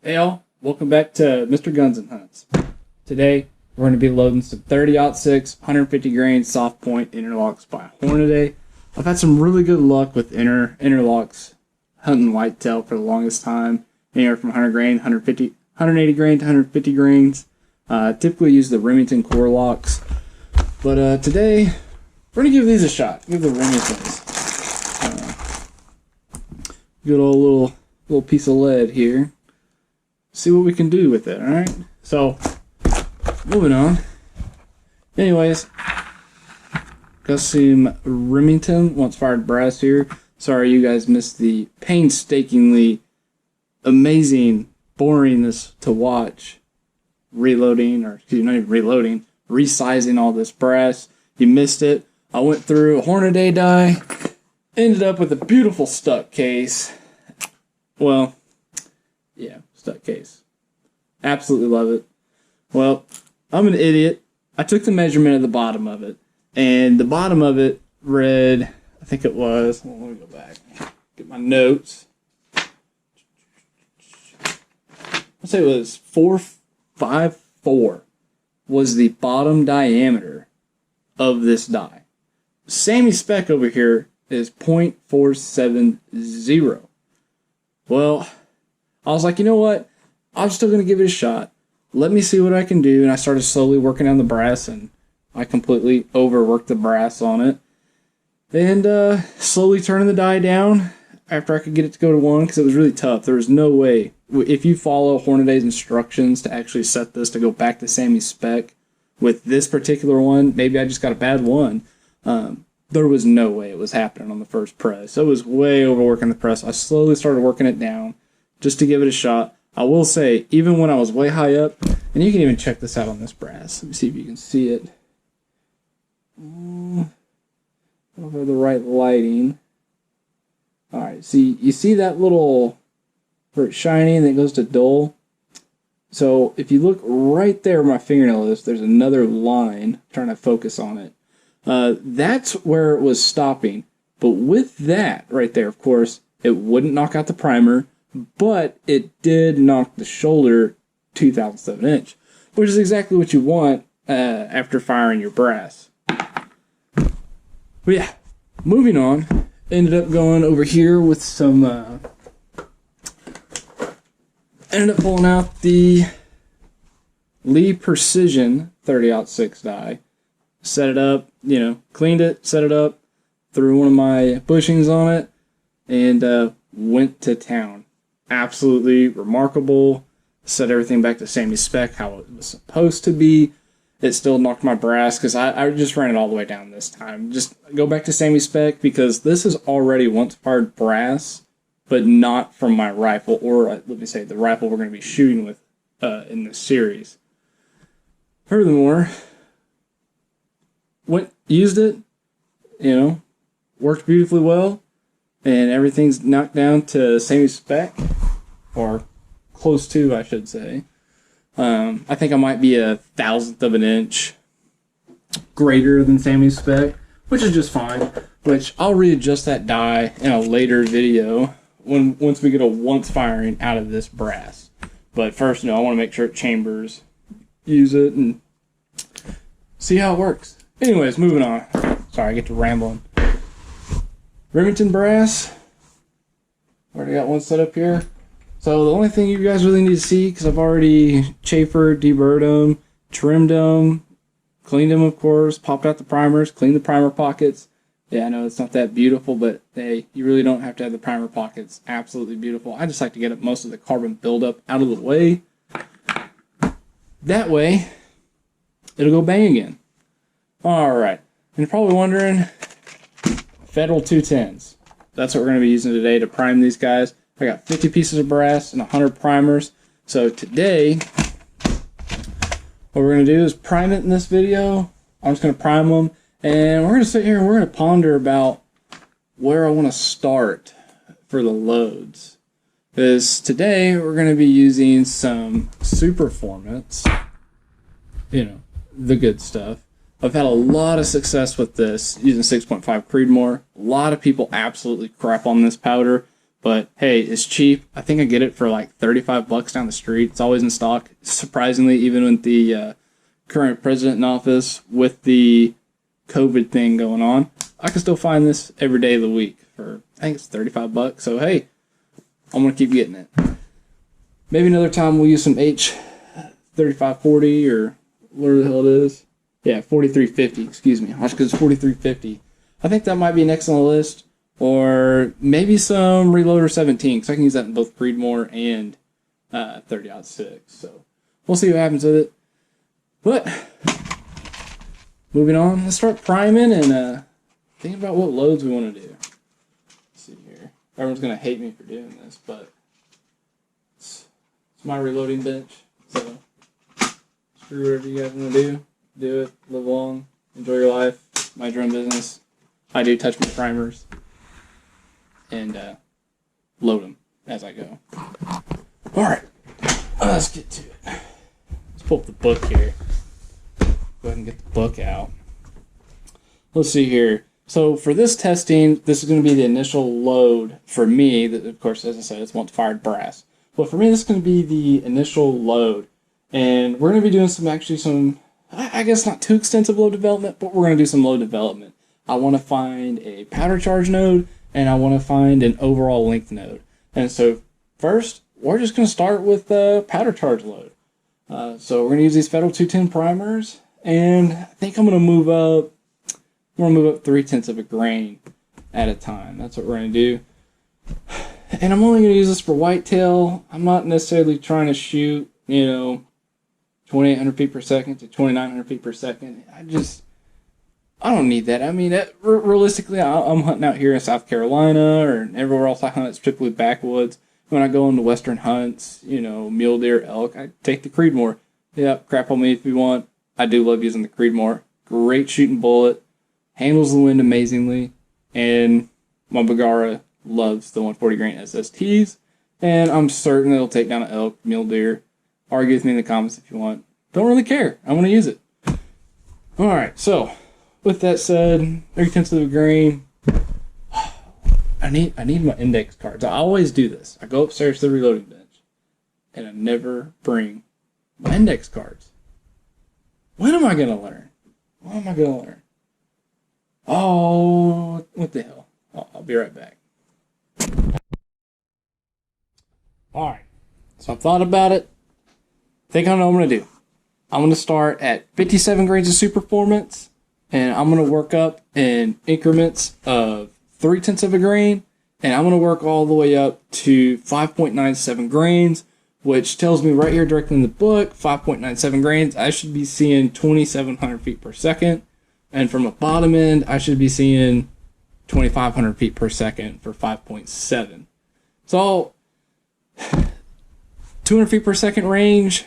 Hey all, welcome back to Mr. Guns and Hunts. Today we're going to be loading some 30-06 150 grain soft point interlocks by Hornady. I've had some really good luck with interlocks hunting whitetail for the longest time, anywhere from 100 grain, 180 grain to 150 grains. Typically use the Remington core locks, but today we're going to give these a shot. Give the Remingtons. Good old little piece of lead here. See what we can do with it, alright? So, moving on. Anyways, got some Remington once fired brass here. Sorry you guys missed the painstakingly amazing boringness to watch reloading, or excuse me, not even reloading, resizing all this brass. You missed it. I went through a Hornady die, ended up with a beautiful stuck case. Well, yeah, stuck case. Absolutely love it. Well, I'm an idiot. I took the measurement of the bottom of it, and the bottom of it read, I think it was, let me go back, get my notes. Let's say it was 454 was the bottom diameter of this die. Sammy spec over here is 0.470. Well, I was like, you know what? I'm still going to give it a shot. Let me see what I can do. And I started slowly working on the brass, and I completely overworked the brass on it. And slowly turning the die down after I could get it to go to 1, because it was really tough. There was no way. If you follow Hornady's instructions to actually set this to go back to Sammy's spec with this particular one, maybe I just got a bad one. There was no way it was happening on the first press. So it was way overworking the press. I slowly started working it down just to give it a shot. I will say, even when I was way high up, and you can even check this out on this brass. Let me see if you can see it. I don't know if I have the right lighting. Alright, see, you see that little, where it's shiny and then it goes to dull? So, if you look right there where my fingernail is, there's another line. I'm trying to focus on it. That's where it was stopping. But with that right there, of course, it wouldn't knock out the primer, but it did knock the shoulder 2/1000 of an inch, which is exactly what you want after firing your brass. But yeah, moving on. Ended up going over here with some, ended up pulling out the Lee Precision 30-06 die. Set it up, cleaned it, set it up, threw one of my bushings on it, and went to town. Absolutely remarkable. Set everything back to Sammy's spec, how it was supposed to be. It still knocked my brass, because I just ran it all the way down this time. Just go back to Sammy's spec, because this is already once fired brass, but not from my rifle, or let me say, the rifle we're going to be shooting with in this series. Furthermore, used it, worked beautifully well, and everything's knocked down to Sammy's spec, or close to, I should say. I think I might be 1/1000 of an inch greater than Sammy's spec, which is just fine, which I'll readjust that die in a later video once we get a once firing out of this brass. But first, I want to make sure it chambers, use it, and see how it works. Anyways, moving on. Sorry, I get to rambling. Remington brass. Already got one set up here. So the only thing you guys really need to see, because I've already chafered, deburred them, trimmed them, cleaned them, of course, popped out the primers, cleaned the primer pockets. Yeah, I know it's not that beautiful, but hey, you really don't have to have the primer pockets absolutely beautiful. I just like to get most of the carbon buildup out of the way. That way, it'll go bang again. Alright, and you're probably wondering, Federal 210s. That's what we're going to be using today to prime these guys. I got 50 pieces of brass and 100 primers. So today, what we're going to do is prime it in this video. I'm just going to prime them, and we're going to sit here and we're going to ponder about where I want to start for the loads. Because today, we're going to be using some Superformance, the good stuff. I've had a lot of success with this using 6.5 Creedmoor. A lot of people absolutely crap on this powder, But hey, it's cheap. I think I get it for like $35 down the street. It's always in stock. Surprisingly, even with the current president in office, with the COVID thing going on, I can still find this every day of the week for, I think it's $35. So hey, I'm gonna keep getting it. Maybe another time we'll use some H3540 or whatever the hell it is. Yeah, 4350. Excuse me. Watch, because it's 4350. I think that might be next on the list. Or maybe some Reloader 17, because I can use that in both Creedmoor and 30-06. So we'll see what happens with it. But moving on, let's start priming and think about what loads we want to do. Let's see here. Everyone's going to hate me for doing this, but it's my reloading bench. So screw whatever you guys want to do. Do it. Live long. Enjoy your life. Mind your own business. I do touch my primers and load them as I go. All right, let's get to it. Let's pull up the book here. Go ahead and get the book out. Let's see here. So for this testing, this is going to be the initial load for me. That, of course, as I said, it's multi-fired brass. But for me, this is going to be the initial load. And we're going to be doing some, I guess not too extensive load development, but we're going to do some load development. I want to find a powder charge node, and I want to find an overall length node. And so first, we're just going to start with the powder charge load. So we're going to use these Federal 210 primers, and I think I'm going to move up. I'm going to move up 0.3 of a grain at a time. That's what we're going to do. And I'm only going to use this for whitetail. I'm not necessarily trying to shoot, 2,800 feet per second to 2,900 feet per second. I don't need that. I mean, realistically, I'm hunting out here in South Carolina or everywhere else I hunt. It's typically backwoods. When I go into western hunts, mule deer, elk, I take the Creedmoor. Yeah, crap on me if you want. I do love using the Creedmoor. Great shooting bullet. Handles the wind amazingly. And my Bagara loves the 140 grain SSTs. And I'm certain it'll take down an elk, mule deer. Argue with me in the comments if you want. Don't really care. I want to use it. All right, so with that said, 0.3 of a grain. I need my index cards. I always do this. I go upstairs to the reloading bench, and I never bring my index cards. When am I gonna learn? Oh, what the hell? I'll be right back. All right. So I've thought about it. I think I know what I'm gonna do. I'm gonna start at 57 grains of super performance. And I'm going to work up in increments of 0.3 of a grain. And I'm going to work all the way up to 5.97 grains, which tells me right here directly in the book, 5.97 grains, I should be seeing 2,700 feet per second. And from a bottom end, I should be seeing 2,500 feet per second for 5.7. So 200 feet per second range,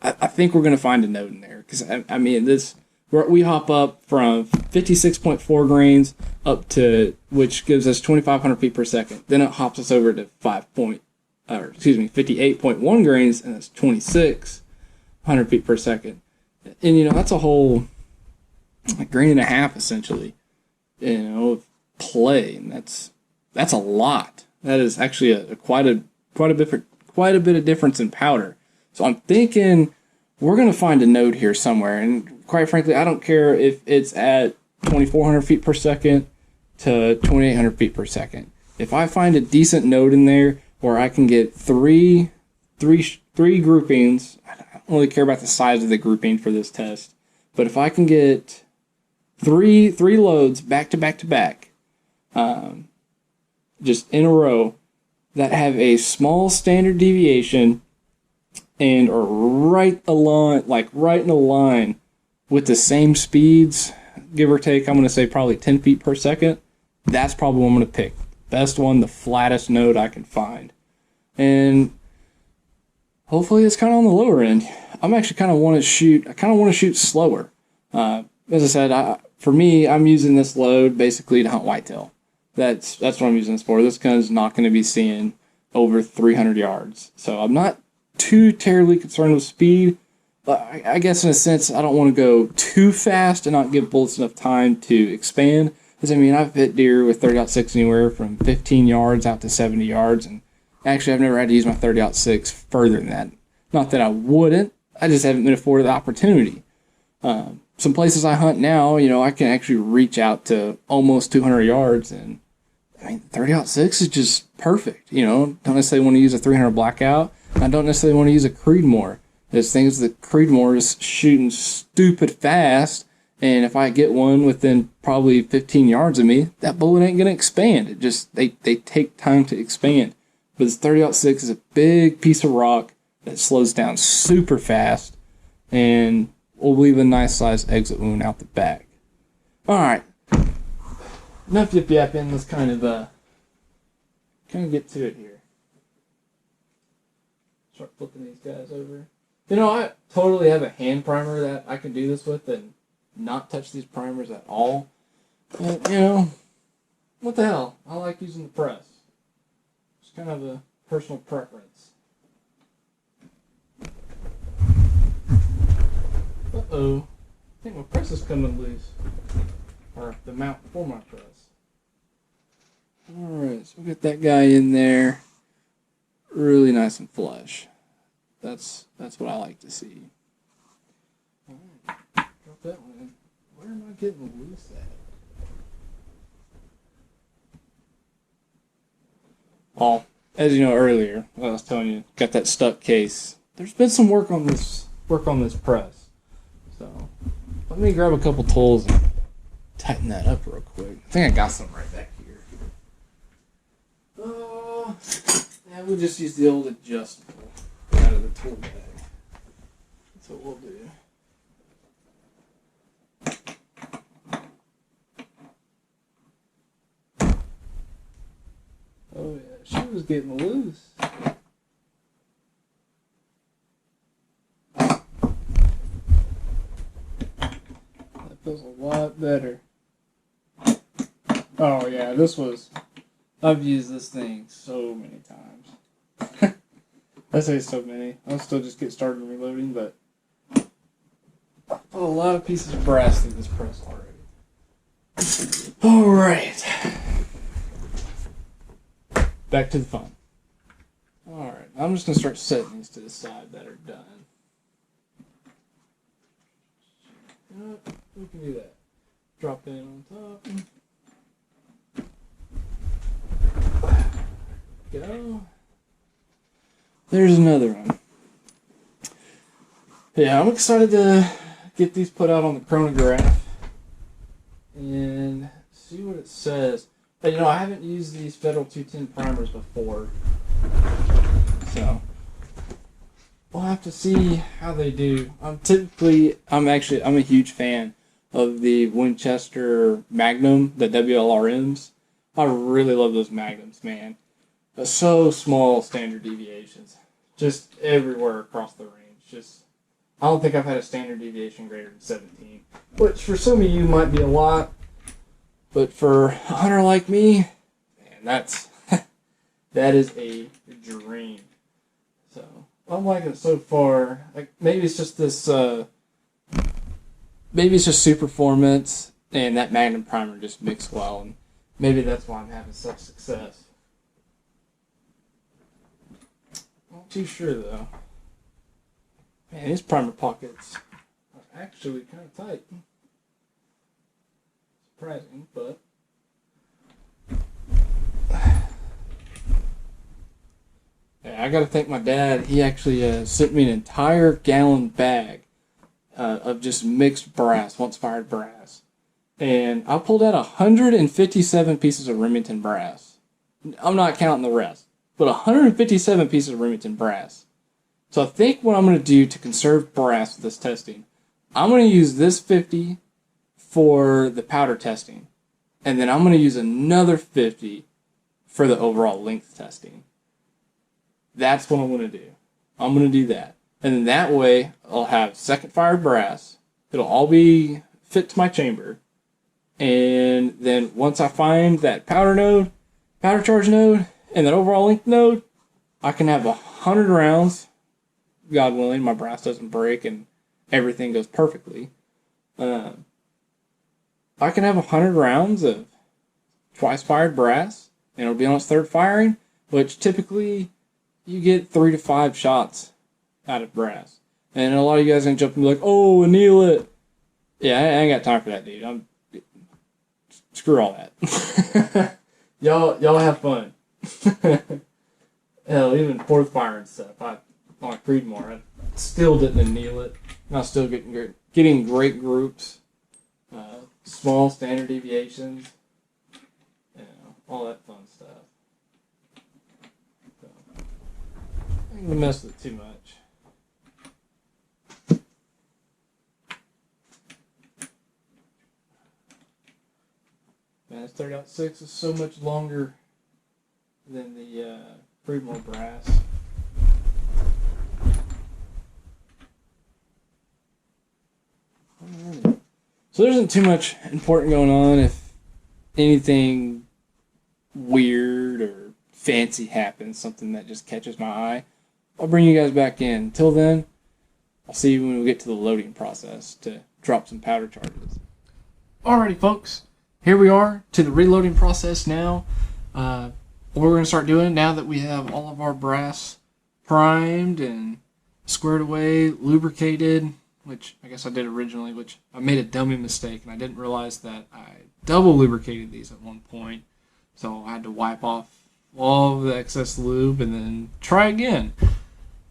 I think we're going to find a node in there. Because, I mean, we hop up from 56.4 grains up to, which gives us 2,500 feet per second. Then it hops us over to 58.1 grains, and that's 2,600 feet per second. And that's a whole grain and a half essentially, of play, and that's a lot. That is actually quite a bit of difference in powder. So I'm thinking we're going to find a node here somewhere, and quite frankly, I don't care if it's at 2,400 feet per second to 2,800 feet per second. If I find a decent node in there where I can get three groupings, I don't really care about the size of the grouping for this test, but if I can get three loads back to back to back, just in a row, that have a small standard deviation and are right in a line with the same speeds, give or take, I'm going to say probably 10 feet per second, that's probably what I'm going to pick. Best one, the flattest node I can find. And hopefully it's kind of on the lower end. I'm actually kind of want to shoot slower. As I said, for me, I'm using this load basically to hunt whitetail. That's what I'm using this for. This gun's not going to be seeing over 300 yards. So I'm not too terribly concerned with speed. I guess in a sense, I don't want to go too fast and not give bullets enough time to expand. Because, I mean, I've hit deer with 30-06 anywhere from 15 yards out to 70 yards. And actually, I've never had to use my 30-06 further than that. Not that I wouldn't. I just haven't been afforded the opportunity. Some places I hunt now, you know, I can actually reach out to almost 200 yards. And, I mean, 30-06 is just perfect. You know, don't necessarily want to use a 300 blackout. I don't necessarily want to use a Creedmoor. There's things that Creedmoor is shooting stupid fast. And if I get one within probably 15 yards of me, that bullet ain't going to expand. It just, they take time to expand. But this 30-06 is a big piece of rock that slows down super fast and will leave a nice sized exit wound out the back. Alright. Enough yip yapping. Let's kind of get to it here. Start flipping these guys over. You know, I totally have a hand primer that I can do this with and not touch these primers at all. But, you know, what the hell? I like using the press. It's kind of a personal preference. Uh-oh. I think my press is coming loose. Or the mount for my press. Alright, so we'll get that guy in there. Really nice and flush. That's what I like to see. Alright, drop that one in. Where am I getting loose at? Well, as you know earlier, I was telling you, got that stuck case. There's been some work on this press. So let me grab a couple tools and tighten that up real quick. I think I got some right back here. Yeah, we'll just use the old adjustable out of the tool bag. That's what we'll do. Oh yeah, she was getting loose. That feels a lot better. Oh yeah, I've used this thing so many times. I say so many. I'll still just get started reloading, but I put a lot of pieces of brass through this press already. Alright. Back to the fun. Alright, I'm just going to start setting these to the side that are done. Yep, we can do that. Drop in on top. Go. There's another one. Yeah, I'm excited to get these put out on the chronograph and see what it says. But, you know, I haven't used these Federal 210 primers before, so we'll have to see how they do. I'm a huge fan of the Winchester Magnum, the WLRMs. I really love those Magnums, man. They're so small standard deviations, just everywhere across the range. I don't think I've had a standard deviation greater than 17, which for some of you might be a lot, but for a hunter like me, man, that is a dream. So I'm liking it so far. Like, maybe it's just super performance, and that Magnum primer just mixed well, and maybe that's why I'm having such success. Not too sure though. Man, his primer pockets are actually kind of tight. Surprising, but yeah, I gotta thank my dad. He actually sent me an entire gallon bag of just mixed brass, once fired brass. And I pulled out 157 pieces of Remington brass. I'm not counting the rest, but 157 pieces of Remington brass. So I think what I'm going to do to conserve brass with this testing, I'm going to use this 50 for the powder testing. And then I'm going to use another 50 for the overall length testing. That's what I'm going to do. I'm going to do that. And then that way, I'll have second fired brass. It'll all be fit to my chamber. And then once I find that powder charge node, and that overall length node, I can have 100 rounds. God willing, my brass doesn't break and everything goes perfectly. I can have 100 rounds of twice fired brass, and it'll be on its third firing, which typically you get 3 to 5 shots out of brass. And a lot of you guys are going to jump and be like, oh, anneal it. Yeah, I ain't got time for that, dude. Screw all that. y'all have fun. Hell, even fourth fire and stuff. On a Creedmoor, I still didn't anneal it. I was still getting great groups, small standard deviations, all that fun stuff. So, I ain't gonna mess with it too much. Man, this 30-06 is so much longer than the Creedmoor brass. So there isn't too much important going on. If anything weird or fancy happens, something that just catches my eye, I'll bring you guys back in. Until then, I'll see you when we get to the loading process to drop some powder charges. Alrighty, folks. Here we are to the reloading process now. What we're going to start doing now that we have all of our brass primed and squared away, lubricated, which I guess I did originally, which I made a dummy mistake, and I didn't realize that I double lubricated these at one point. So I had to wipe off all of the excess lube and then try again. But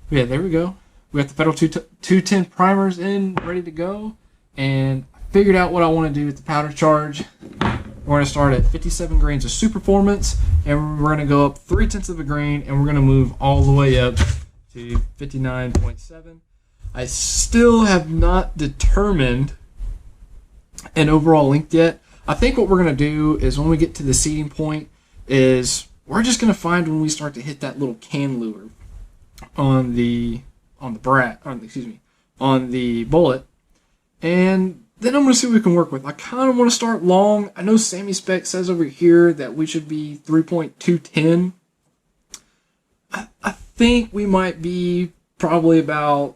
yeah, there we go. We got the Federal 210 primers in, ready to go, and I figured out what I want to do with the powder charge. We're going to start at 57 grains of super performance, and we're going to go up 0.3 of a grain, and we're going to move all the way up to 59.7. I still have not determined an overall length yet. I think what we're going to do is when we get to the seating point is we're just going to find when we start to hit that little can lure on the bullet, and then I'm going to see what we can work with. I kind of want to start long. I know Sammy Spec says over here that we should be 3.210. I think we might be probably about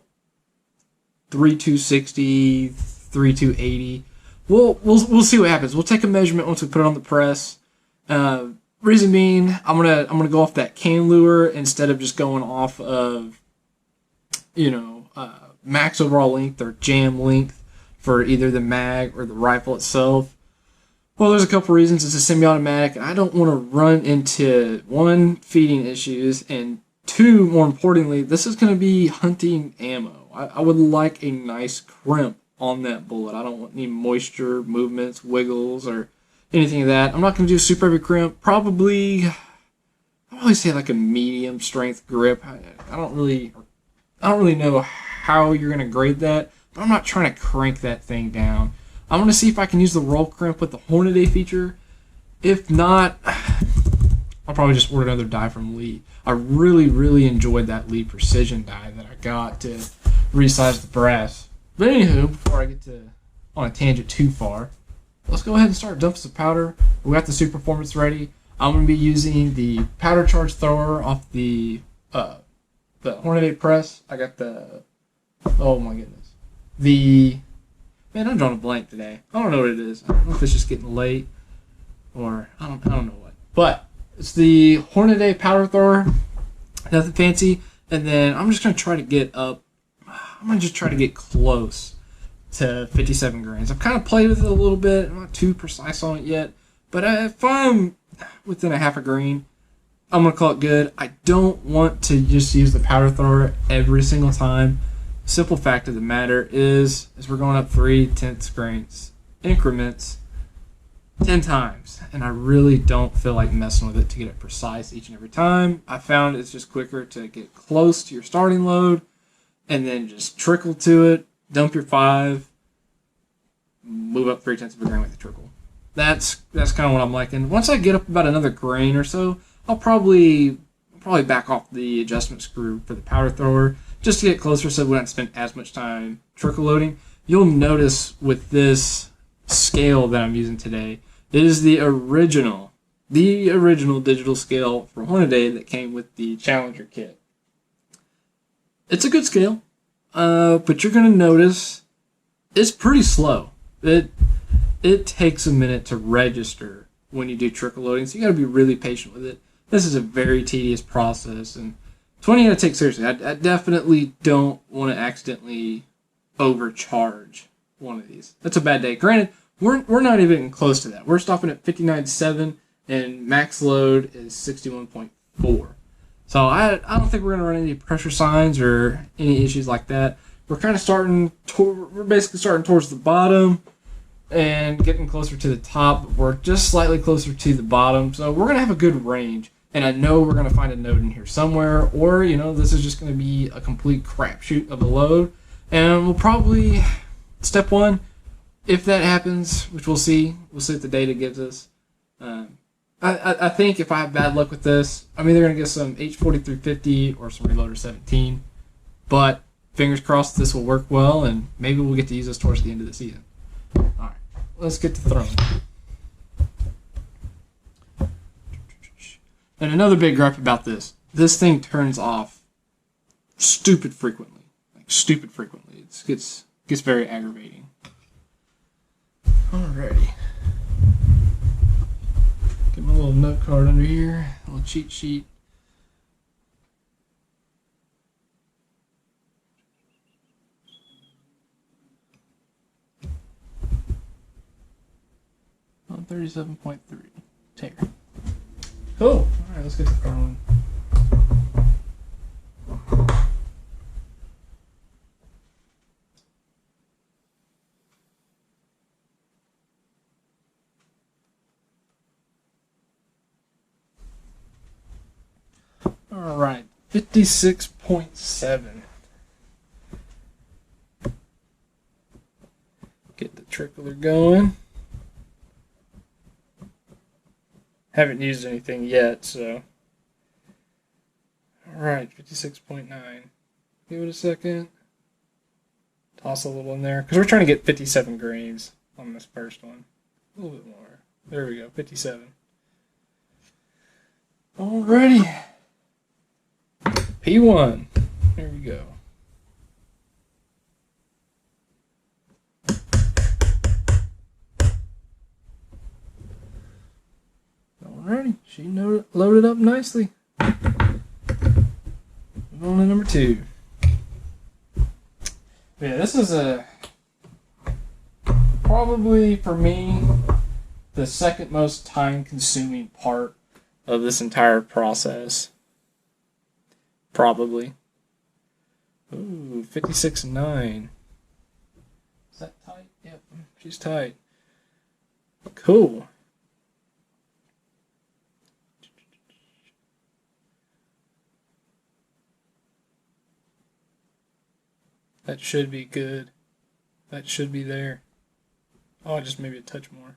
3.260, 3.280. We'll see what happens. We'll take a measurement once we put it on the press. Reason being, I'm gonna go off that can lure instead of just going off of max overall length or jam length for either the mag or the rifle itself. Well, there's a couple reasons. It's a semi-automatic, and I don't want to run into, one, feeding issues, and two, more importantly, this is going to be hunting ammo. I would like a nice crimp on that bullet. I don't want any moisture, movements, wiggles, or anything of that. I'm not going to do super heavy crimp. Probably, I always say like a medium strength grip. I don't really know how you're going to grade that, but I'm not trying to crank that thing down. I'm going to see if I can use the roll crimp with the Hornady feature. If not, I'll probably just order another die from Lee. I really, really enjoyed that Lee Precision die that I got to resize the brass. But anywho, before I get on a tangent too far, let's go ahead and start dumping some powder. We got the Super Performance ready. I'm going to be using the powder charge thrower off the Hornady press. I got oh my goodness. Man, I'm drawing a blank today. I don't know what it is. I don't know if it's just getting late or I don't know what. But it's the Hornady powder thrower. Nothing fancy. And then I'm just going to try to get up. I'm going to just try to get close to 57 grains. I've kind of played with it a little bit. I'm not too precise on it yet. But if I'm within a half a grain, I'm going to call it good. I don't want to just use the powder thrower every single time. Simple fact of the matter is we're going up 0.3 grains increments 10 times, and I really don't feel like messing with it to get it precise each and every time. I found it's just quicker to get close to your starting load and then just trickle to it, dump your 5, move up 0.3 of a grain with the trickle. That's kind of what I'm liking. Once I get up about another grain or so, I'll probably back off the adjustment screw for the powder thrower just to get closer so we don't spend as much time trickle loading. You'll notice with this scale that I'm using today, it is the original digital scale from Hornady that came with the Challenger kit. It's a good scale, but you're going to notice it's pretty slow. It takes a minute to register when you do trickle loading, so you got to be really patient with it. This is a very tedious process, and it's one you got to take seriously. I definitely don't want to accidentally overcharge one of these. That's a bad day. Granted, we're not even close to that. We're stopping at 59.7, and max load is 61.4. So I don't think we're going to run any pressure signs or any issues like that. We're kind of we're basically starting towards the bottom and getting closer to the top. We're just slightly closer to the bottom, so we're going to have a good range. And I know we're going to find a node in here somewhere, or, this is just going to be a complete crapshoot of a load. And we'll probably, step one, if that happens, which we'll see what the data gives us. I think if I have bad luck with this, I'm either going to get some H4350 or some Reloader 17. But fingers crossed this will work well, and maybe we'll get to use this towards the end of the season. All right, let's get to throwing. And another big gripe about this thing turns off stupid frequently. It gets very aggravating. Alrighty. Get my little note card under here, a little cheat sheet. On 37.3. Tear. Cool. Alright, let's get to throwing. Alright, 56.7. Get the trickler going. Haven't used anything yet, so. Alright, 56.9. Give it a second. Toss a little in there, because we're trying to get 57 grains on this first one. A little bit more. There we go, 57. Alrighty. P1. There we go. Alrighty, she loaded up nicely. Move on to number 2. Yeah, this is probably for me the second most time-consuming part of this entire process. Probably. Ooh, 56.9. Is that tight? Yep, she's tight. Cool. That should be good. That should be there. Oh, just maybe a touch more.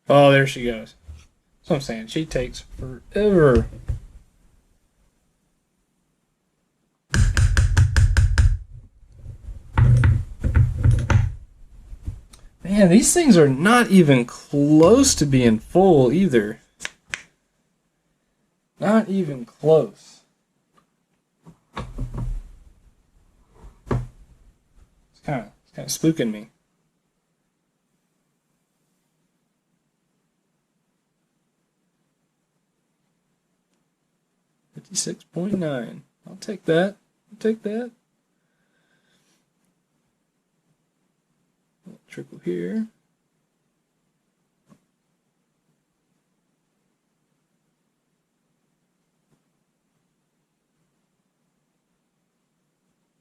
Oh, there she goes. That's what I'm saying. She takes forever. Man, these things are not even close to being full either. Not even close. It's kind of spooking me. $56.9. I'll take that. I'll take that. Trickle here.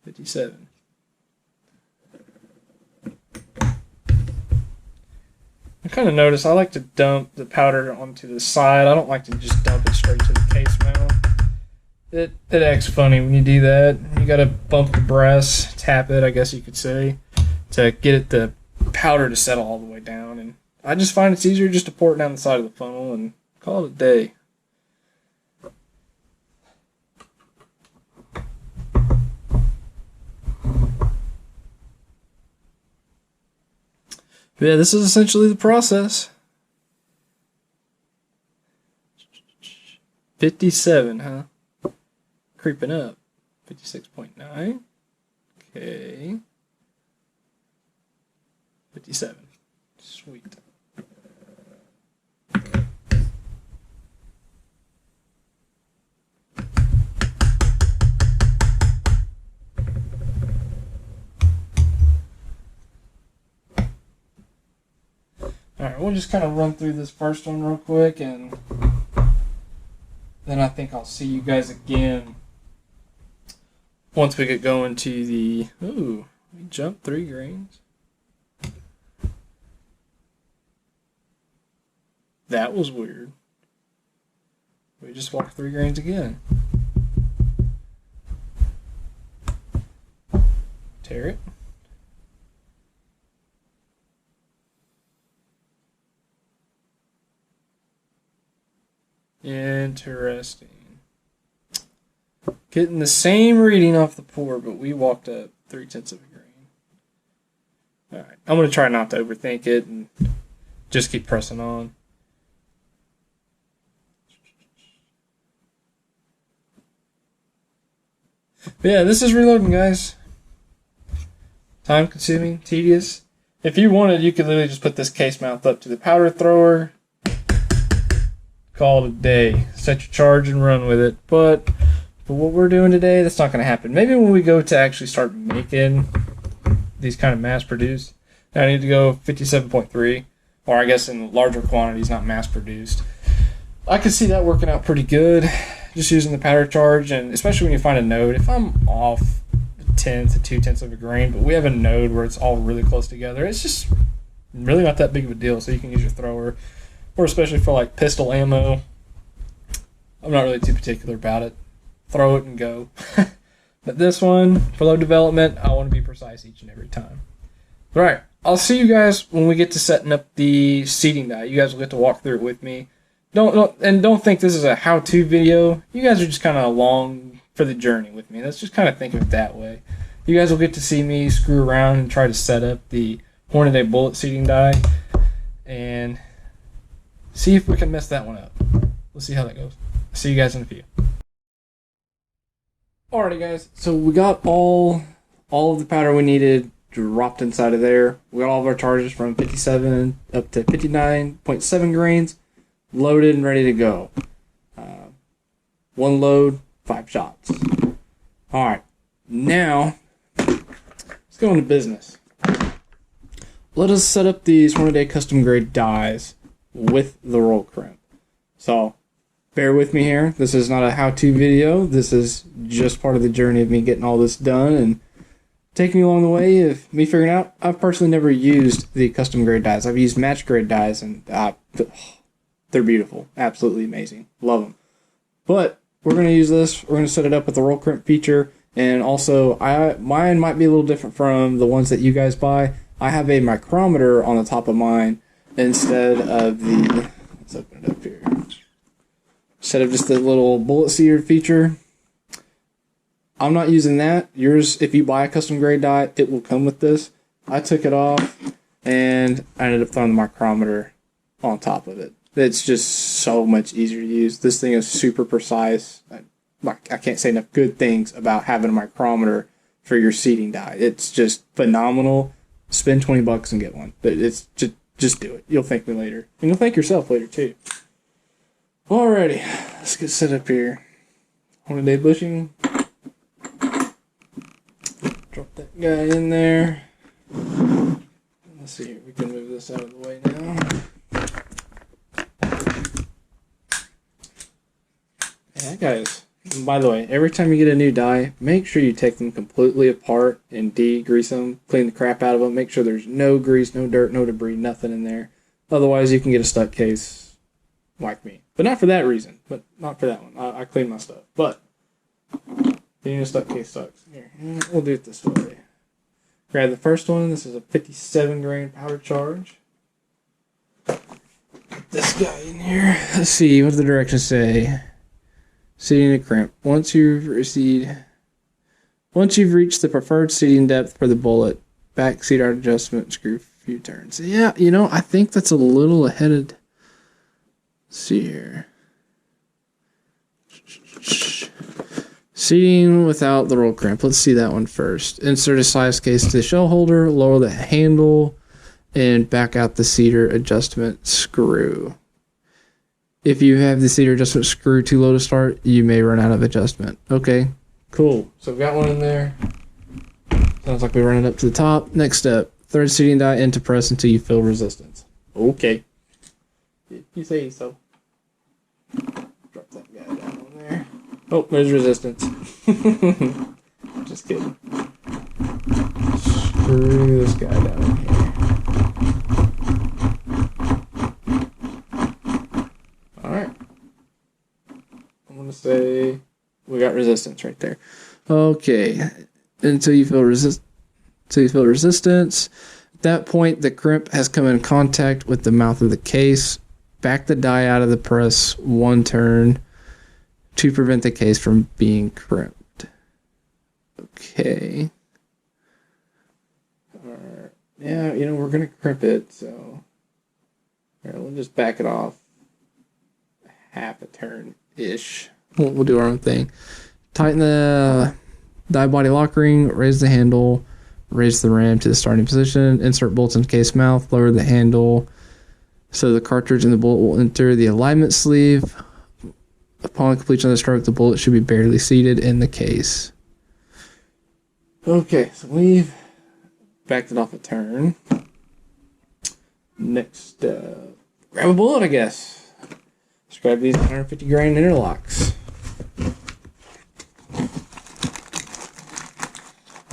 $57. I kind of notice I like to dump the powder onto the side. I don't like to just dump it straight to the case mount. It acts funny when you do that. You gotta bump the brass, tap it, I guess you could say, to get the powder to settle all the way down. And I just find it's easier just to pour it down the side of the funnel and call it a day. But yeah, this is essentially the process. 57, huh? Creeping up. 56.9. Okay. 57. Sweet. Alright, we'll just kind of run through this first one real quick, and then I think I'll see you guys again once we get going to the... Ooh, we jumped 3 grains. That was weird. We just walked 3 grains again. Tear it. Interesting. Getting the same reading off the pour, but we walked up 0.3 of a grain. Alright, I'm going to try not to overthink it and just keep pressing on. But yeah, this is reloading, guys. Time consuming, tedious. If you wanted, you could literally just put this case mount up to the powder thrower. Call it a day. Set your charge and run with it. But for what we're doing today, that's not going to happen. Maybe when we go to actually start making these kind of mass produced, I need to go 57.3, or I guess in larger quantities, not mass produced. I could see that working out pretty good, just using the powder charge, and especially when you find a node. If I'm off 1/10 to 2/10 of a grain, but we have a node where it's all really close together, it's just really not that big of a deal. So you can use your thrower, or especially for like pistol ammo. I'm not really too particular about it. Throw it and go. But this one, for load development, I want to be precise each and every time. All right, I'll see you guys when we get to setting up the seating die. You guys will get to walk through it with me. Don't think this is a how-to video. You guys are just kind of along for the journey with me. Let's just kind of think of it that way. You guys will get to see me screw around and try to set up the Hornady bullet seating die and see if we can mess that one up. Let's see how that goes. See you guys in a few. Alrighty, guys. So we got all of the powder we needed dropped inside of there. We got all of our charges from 57 up to 59.7 grains. Loaded and ready to go. One load, 5 shots. Alright, now let's go into business. Let us set up these Hornady custom grade dies with the roll crimp. So, bear with me here. This is not a how-to video. This is just part of the journey of me getting all this done and taking me along the way of me figuring out. I've personally never used the custom grade dies. I've used match grade dies, and they're beautiful. Absolutely amazing. Love them. But we're going to use this. We're going to set it up with the roll crimp feature. And also, mine might be a little different from the ones that you guys buy. I have a micrometer on the top of mine instead of the... Let's open it up here. Instead of just the little bullet seeder feature. I'm not using that. Yours, if you buy a custom grade die, it will come with this. I took it off, and I ended up throwing the micrometer on top of it. It's just so much easier to use. This thing is super precise. I can't say enough good things about having a micrometer for your seating die. It's just phenomenal. Spend $20 and get one. But it's just do it. You'll thank me later. And you'll thank yourself later too. Alrighty. Let's get set up here. Hornady bushing. Drop that guy in there. Let's see here. We can move this out of the way now. Yeah, guys. And by the way, every time you get a new die, make sure you take them completely apart and degrease them, clean the crap out of them, make sure there's no grease, no dirt, no debris, nothing in there. Otherwise, you can get a stuck case like me. But not for that reason. But not for that one. I clean my stuff. But getting a stuck case sucks. Here, we'll do it this way. Grab the first one. This is a 57 grain powder charge. Put this guy in here. Let's see. What does the directions say? Seating a crimp. Once you've reached the preferred seating depth for the bullet, back seat arc adjustment, screw a few turns. Yeah, I think that's a little ahead of... Let's see here. Seating without the roll crimp. Let's see that one first. Insert a size case to the shell holder, lower the handle, and back out the cedar adjustment screw. If you have the cedar adjustment screw too low to start, you may run out of adjustment. Okay, cool. So we've got one in there. Sounds like we run it up to the top. Next step, thread seating die into press until you feel resistance. Okay. If you say so. Drop that guy down on there. Oh, there's resistance. Just kidding. Screw this guy down in here. Alright. I'm going to say we got resistance right there. Okay. Until you feel resistance. At that point, the crimp has come in contact with the mouth of the case. Back the die out of the press one turn to prevent the case from being crimped. Okay. Alright. Yeah, we're going to crimp it, so we'll just back it off half a turn-ish. We'll do our own thing. Tighten the die body lock ring, raise the handle, raise the ram to the starting position, insert bolts in case mouth, lower the handle so the cartridge and the bullet will enter the alignment sleeve. Upon completion of the stroke, the bullet should be barely seated in the case. Okay, so we've backed it off a turn. Next, grab a bullet, I guess. Let's grab these 150 grain interlocks.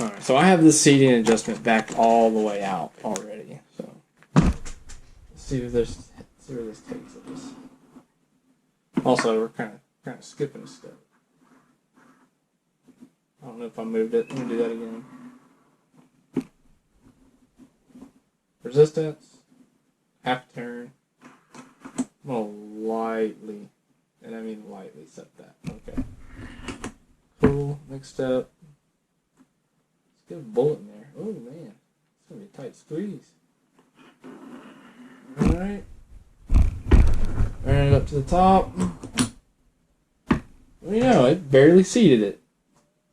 Alright, so I have the seating adjustment back all the way out already. So let's see where this takes us. Also, we're kind of skipping a step. I don't know if I moved it. Let me do that again. Resistance, half turn. I'm gonna lightly, and I mean lightly, set that. Okay. Cool. Next step. Let's get a bullet in there. Oh man, it's gonna be a tight squeeze. All right. Run it up to the top. Well, it barely seated it.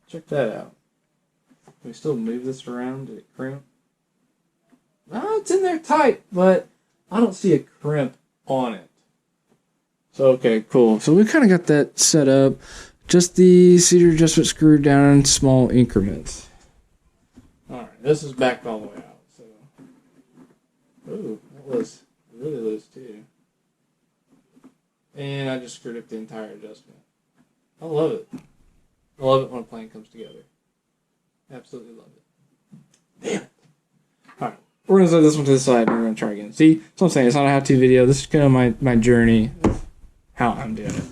Check that out. Can we still move this around? Did it crimp? No, it's in there tight, but I don't see a crimp on it. So, okay, cool. So we kind of got that set up. Just the cedar adjustment screwed down in small increments. Alright, this is backed all the way out. So, ooh, that was really loose too. And I just screwed up the entire adjustment. I love it. I love it when a plan comes together. Absolutely love it. Damn it. Alright, we're going to set this one to the side and we're going to try again. See, that's what I'm saying. It's not a how-to video. This is kind of my journey of how I'm doing it.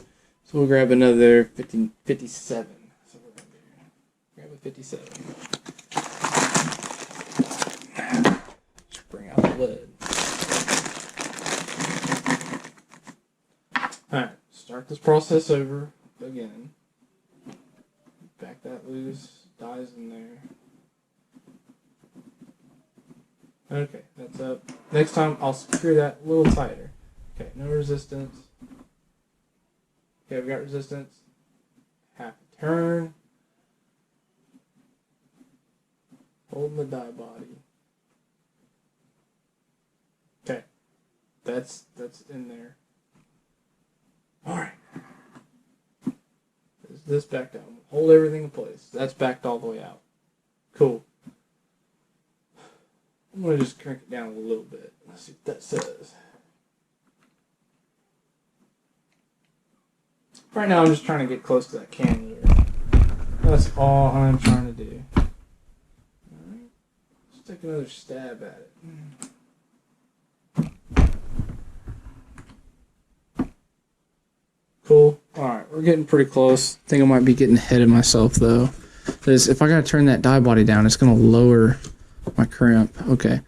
So we'll grab another 57. So we're going to grab a 57. Just bring out the lid. Alright, start this process over again. Back that loose, dies in there. Okay, that's up. Next time I'll secure that a little tighter. Okay, no resistance. Okay, we got resistance. Half a turn. Holding the die body. Okay, that's in there. Alright. Is this backed out? Hold everything in place. That's backed all the way out. Cool. I'm going to just crank it down a little bit. Let's see what that says. Right now I'm just trying to get close to that cannula. That's all I'm trying to do. Alright. Let's take another stab at it. Cool. Alright, we're getting pretty close. I think I might be getting ahead of myself though. Because if I gotta turn that die body down, it's gonna lower my crimp. Okay.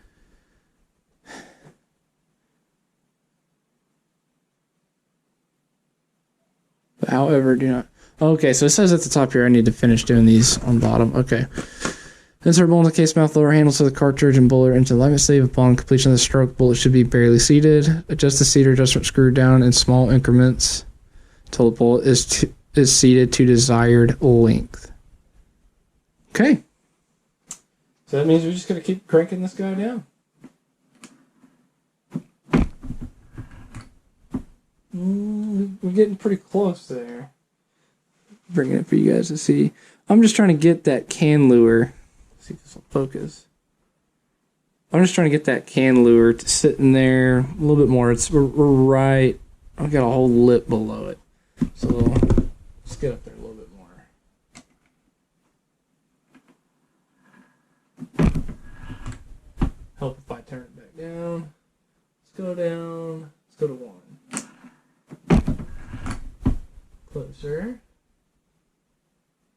But however, do not. Okay, so it says at the top here I need to finish doing these on bottom. Okay. Insert bolt in the case mouth, lower handle to the cartridge and bullet into the alignment sleeve. Upon completion of the stroke, bullet should be barely seated. Adjust the cedar adjustment screw down in small increments until the bullet is seated to desired length. Okay. So that means we're just going to keep cranking this guy down. We're getting pretty close there. Bringing it for you guys to see. I'm just trying to get that can lure. Let's see if this will focus. I'm just trying to get that can lure to sit in there a little bit more. We're right. I've got a whole lip below it. So let's get up there a little bit more. Help if I turn it back down. Let's go down. Let's go to 1. Closer.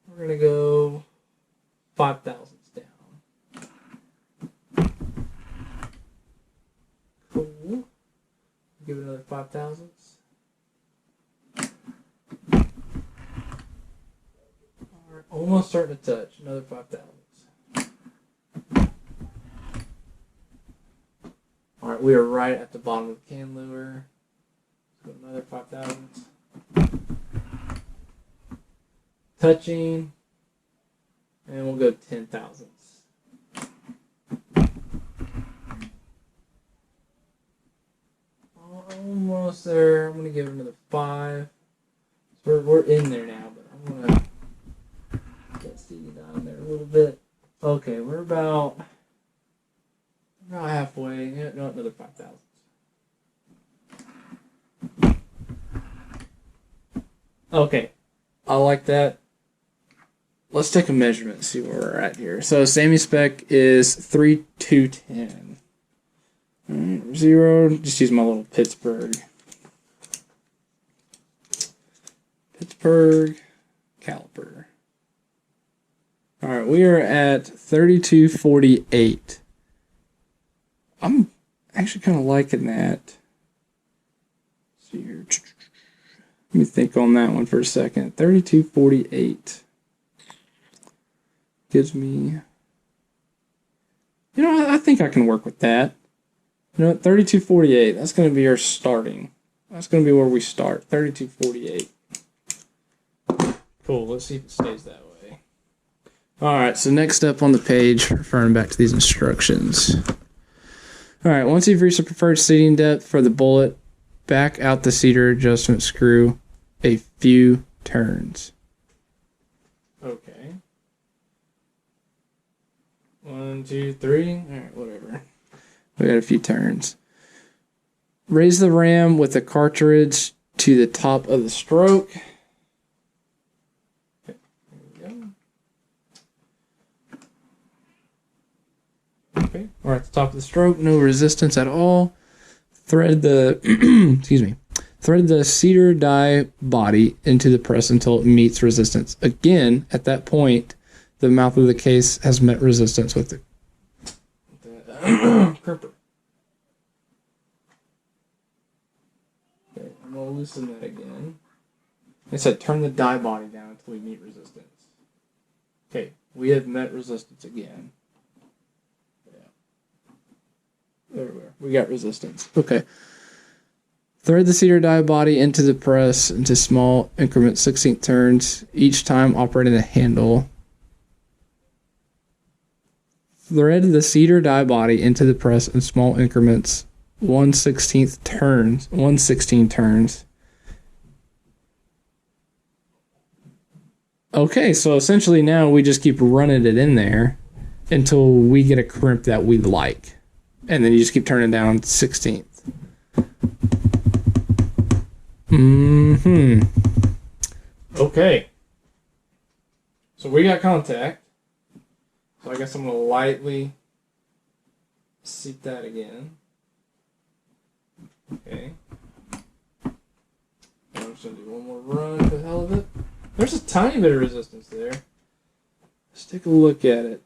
We're going to go 5 thousandths down. Cool. Give it another 5 thousandths. Alright, almost starting to touch. Another 5 thousandths. Alright, we are right at the bottom of the can lure. Let's go another 5 thousandths. Touching, and we'll go 10 thousandths. Almost there. I'm going to give it another 5. So we're in there now, but I'm going to get Stevie down there a little bit. Okay, we're about halfway. Yeah, no, another 5 thousandths. Okay, I like that. Let's take a measurement and see where we're at here. So Sammy spec is 3-2-10. All right, 0. Just use my little Pittsburgh caliper. All right, we are at 32.48. I'm actually kind of liking that. Let's see here. Let me think on that one for a second. 32.48. Gives me, I think I can work with that. 32.48. That's going to be our starting. That's going to be where we start. 32.48. Cool. Let's see if it stays that way. All right. So next up on the page, referring back to these instructions. All right. Once you've reached the preferred seating depth for the bullet, back out the cedar adjustment screw a few turns. Okay. 1, 2, 3. All right, whatever. We got a few turns. Raise the ram with the cartridge to the top of the stroke. Okay, there we go. Okay, we're at the top of the stroke. No resistance at all. Thread the Thread the cedar die body into the press until it meets resistance. Again, at that point, the mouth of the case has met resistance with the crimper. Okay, I'm going to loosen that again. I said turn the die body down until we meet resistance. Okay, we have met resistance again. Yeah. There we are. We got resistance. Okay. Thread the cedar die body into the press into small increment 16th turns, each time operating the handle. Thread the cedar die body into the press in small increments, 1/16 turns. Okay, so essentially now we just keep running it in there until we get a crimp that we like. And then you just keep turning down 16th. Okay. So we got contact. So I guess I'm going to lightly seat that again. Okay. I'm just going to do one more run for the hell of it. There's a tiny bit of resistance there. Let's take a look at it.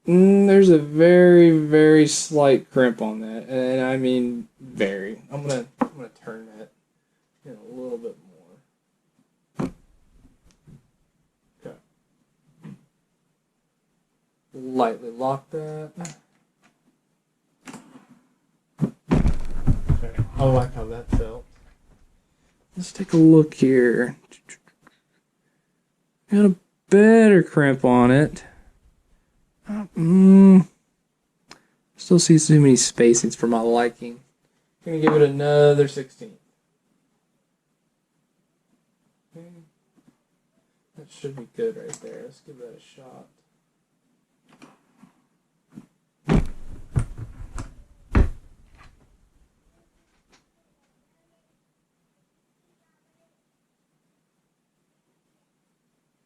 There's a very, very slight crimp on that. And I mean very. I'm gonna turn that in a little bit more. Okay. Lightly lock that. Okay. I like how that felt. Let's take a look here. Got a better crimp on it. Still see too many spacings for my liking. I'm gonna give it another 16. That should be good right there. Let's give that a shot.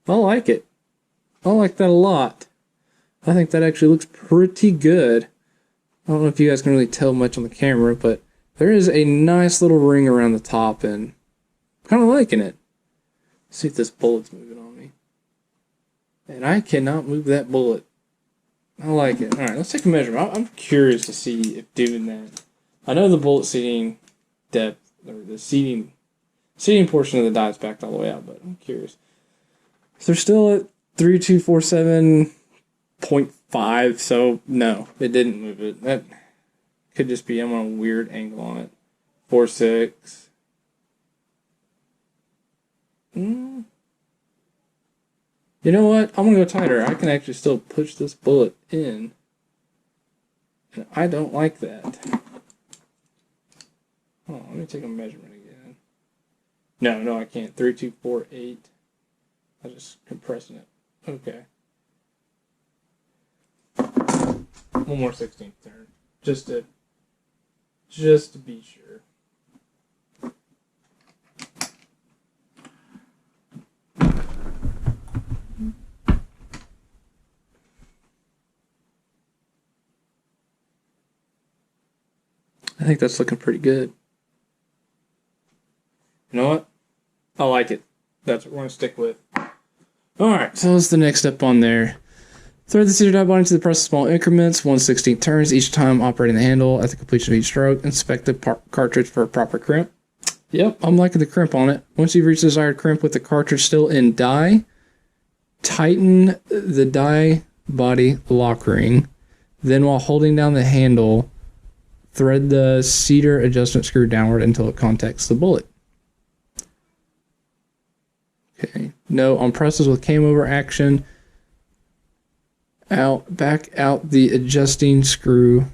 I like it. I like that a lot. I think that actually looks pretty good. I don't know if you guys can really tell much on the camera, but there is a nice little ring around the top, and I'm kind of liking it. Let's see if this bullet's moving on me. And I cannot move that bullet. I like it. Alright, let's take a measurement. I'm curious to see if doing that. I know the bullet seating depth, or the seating portion of the die is backed all the way out, but I'm curious. So they're still at 3247.5, so no, it didn't move it. That could just be I'm on a weird angle on it. 4.6. You know what? I'm going to go tighter. I can actually still push this bullet in. And I don't like that. Oh, let me take a measurement again. No, I can't. 3248. I'm just compressing it. Okay. One more 16th turn. Just to be sure. I think that's looking pretty good. You know what? I like it. That's what we're going to stick with. Alright, so what's the next step on there? Thread the cedar die body to the press in small increments, 1/16 turns each time operating the handle. At the completion of each stroke, inspect the cartridge for a proper crimp. Yep, I'm liking the crimp on it. Once you've reached the desired crimp with the cartridge still in die, tighten the die body lock ring. Then while holding down the handle, thread the cedar adjustment screw downward until it contacts the bullet. Okay. No, on presses with cam over action, back out the adjusting screw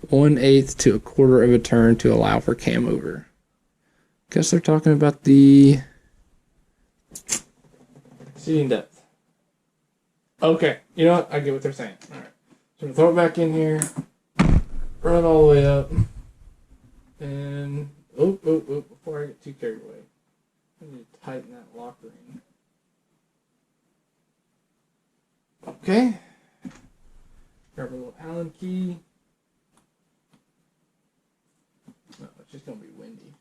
1/8 to 1/4 of a turn to allow for cam over. Guess they're talking about the seating depth. Okay, you know what? I get what they're saying. All right, so I'm gonna throw it back in here, run it all the way up, and before I get too carried away, I need to tighten that lock ring. Okay. Grab a little Allen key. No, it's just gonna be windy.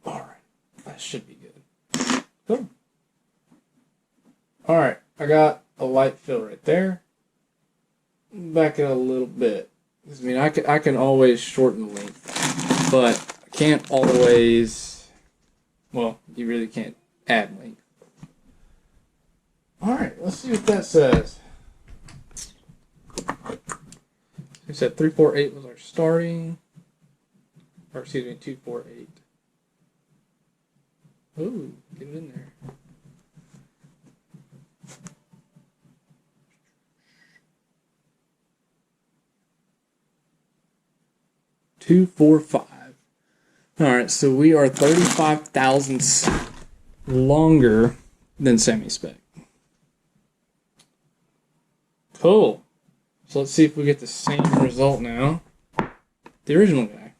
Alright, that should be good. Cool. Alright, I got a light fill right there. Back it a little bit. I mean, I can always shorten the length, but I can't always. Well, you really can't add length. All right, let's see what that says. We said 348 was our starting, or excuse me, 248. Ooh, get it in there. $245. All right, so we are 35 thousandths longer than semi-spec. Cool. So let's see if we get the same result now. The original guy.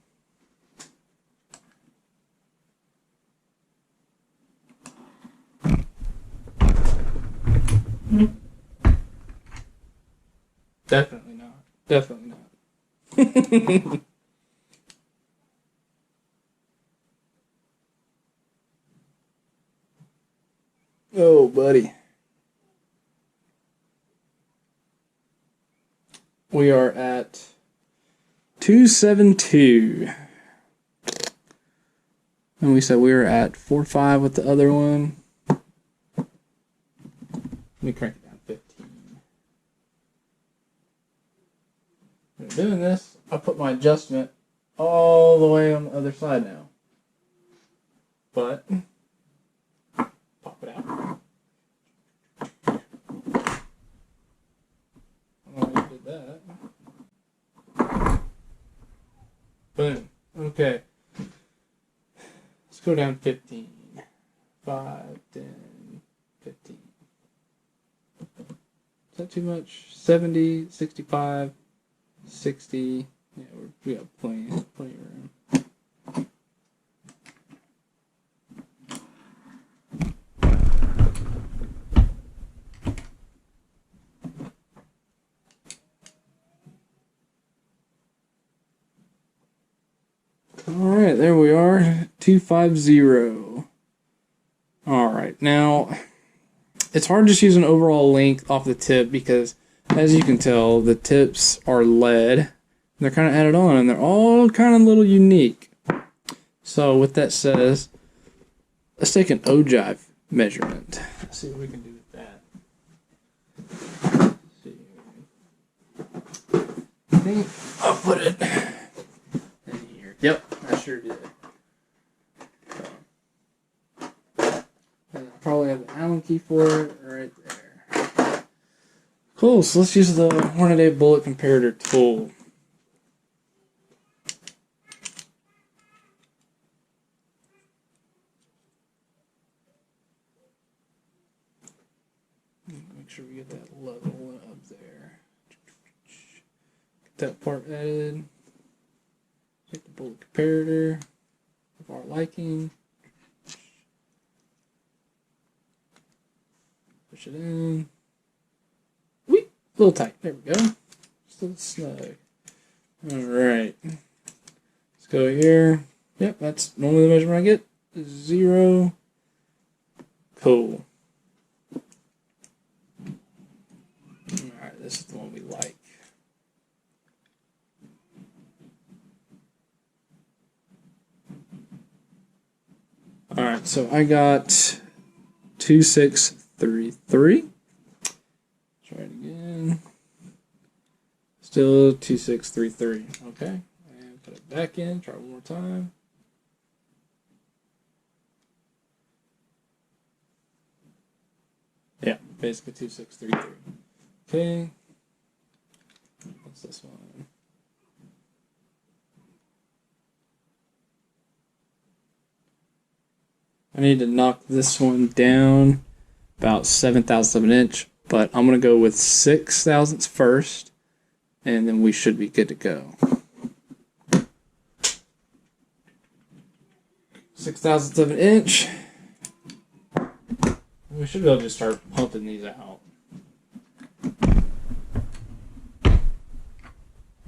Definitely not. Definitely not. Oh, buddy. We are at 272. And we said we were at 4.5 with the other one. Let me crank it down 15. When I'm doing this, I'll put my adjustment all the way on the other side now. But pop it out. I don't know why you did that. Boom. Okay. Let's go down 15. 5, 10, 15. Is that too much? 70, 65, 60. Yeah, we got plenty of room. Alright, there we are. 250. Alright, now it's hard just using overall length off the tip because, as you can tell, the tips are lead. They're kind of added on, and they're all kind of a little unique. So, with that says, let's take an ogive measurement. Let's see what we can do with that. Let's see. I think I'll put it in here. Yep, I sure did. Probably have the Allen key for it right there. Cool, so let's use the Hornady bullet comparator tool. Make sure we get that level up there. Get that part added. Take the bullet comparator of our liking. Push it in. Whee! A little tight. There we go. Just a little snug. Alright. Let's go here. Yep, that's normally the measurement I get. 0. Cool. Alright, this is the one we like. Alright, so I got 2633. Try it again. Still 2633. Okay. And put it back in. Try one more time. Yeah, basically 2633. Okay. What's this one? I need to knock this one down about 7/1000 of an inch, but I'm going to go with 6/1000 first, and then we should be good to go. 6/1000 of an inch. We should be able to just start pumping these out.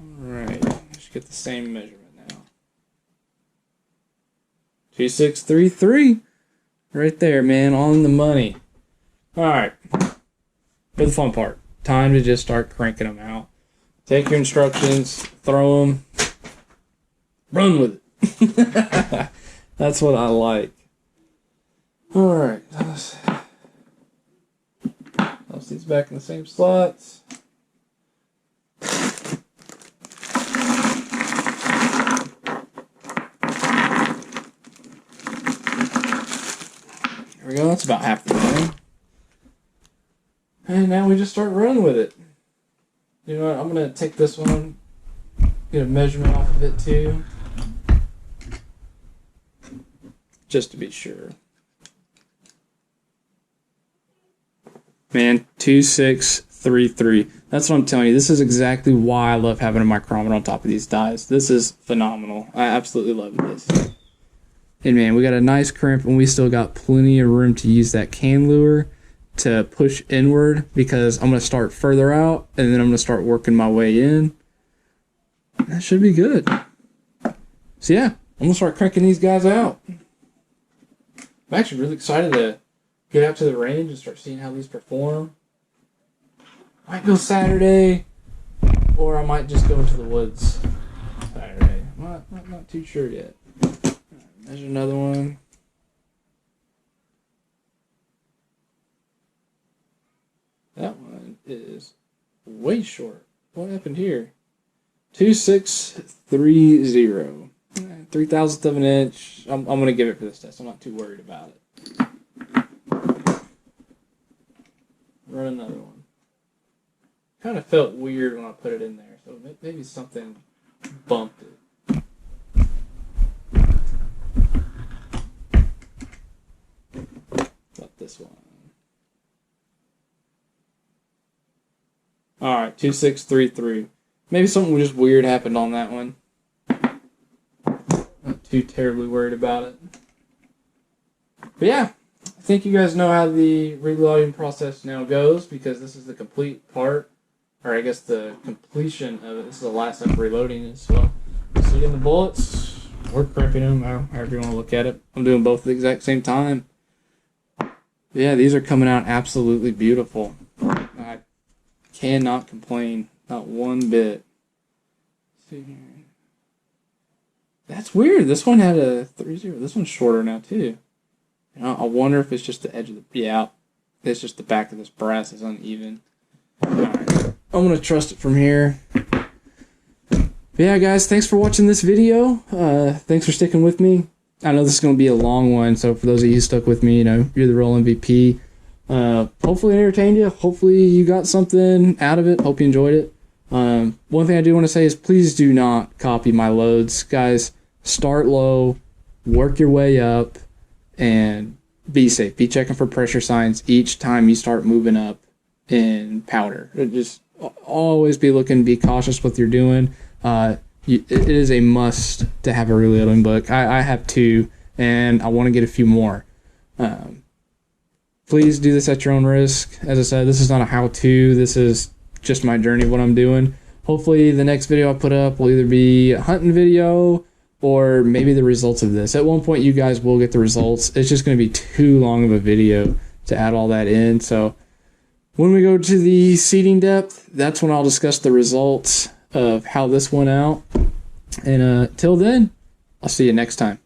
Alright, let's get the same measurement now. 2633. Right there, man, on the money. Alright, for the fun part. Time to just start cranking them out. Take your instructions, throw them, run with it. That's what I like. Alright, let's these back in the same slots. There we go, that's about half the way. And now we just start running with it. You know what, I'm going to take this one, get a measurement off of it too. Just to be sure. Man, 2633. That's what I'm telling you. This is exactly why I love having a micrometer on top of these dies. This is phenomenal. I absolutely love this. And man, we got a nice crimp, and we still got plenty of room to use that can lure to push inward, because I'm going to start further out, and then I'm going to start working my way in. That should be good. So yeah, I'm going to start cranking these guys out. I'm actually really excited to get out to the range and start seeing how these perform. Might go Saturday, or I might just go into the woods Saturday. I'm not too sure yet. There's another one. That one is way short. What happened here? 2630. 3/1000 of an inch. I'm going to give it for this test. I'm not too worried about it. Run another one. Kind of felt weird when I put it in there, so maybe something bumped it. 2633. Maybe something just weird happened on that one. Not too terribly worried about it. But yeah, I think you guys know how the reloading process now goes, because this is the complete part, or I guess the completion of it. This is the last step of reloading it. So, seeing the bullets, or crimping them, however you want to look at it. I'm doing both at the exact same time. Yeah, these are coming out absolutely beautiful. I cannot complain, not one bit. Let's see here. That's weird. This one had a 3-0. This one's shorter now too. I wonder if it's just the edge of the... Yeah, it's just the back of this brass is uneven. Alright, I'm going to trust it from here. But yeah, guys, thanks for watching this video. Thanks for sticking with me. I know this is going to be a long one, so for those of you who stuck with me, you're the real MVP. Hopefully it entertained you. Hopefully you got something out of it. Hope you enjoyed it. One thing I do want to say is please do not copy my loads. Guys, start low, work your way up, and be safe. Be checking for pressure signs each time you start moving up in powder. Just always be looking, be cautious what you're doing. It is a must to have a reloading book. I have 2, and I want to get a few more. Please do this at your own risk. As I said, this is not a how-to. This is just my journey of what I'm doing. Hopefully the next video I put up will either be a hunting video or maybe the results of this. At one point you guys will get the results. It's just going to be too long of a video to add all that in. So when we go to the seating depth, that's when I'll discuss the results of how this went out. And till then, I'll see you next time.